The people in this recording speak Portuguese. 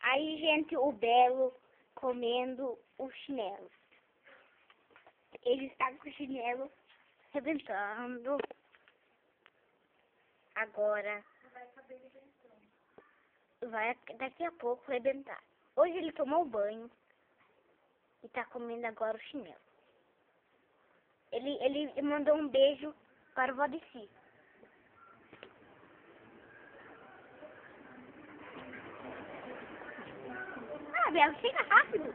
Aí, gente, o Belo comendo o chinelo. Ele está com o chinelo rebentando. Agora vai daqui a pouco rebentar. Hoje ele tomou banho e tá comendo agora o chinelo. Ele mandou um beijo para o Valdeci. Ah, Belo, chega rápido.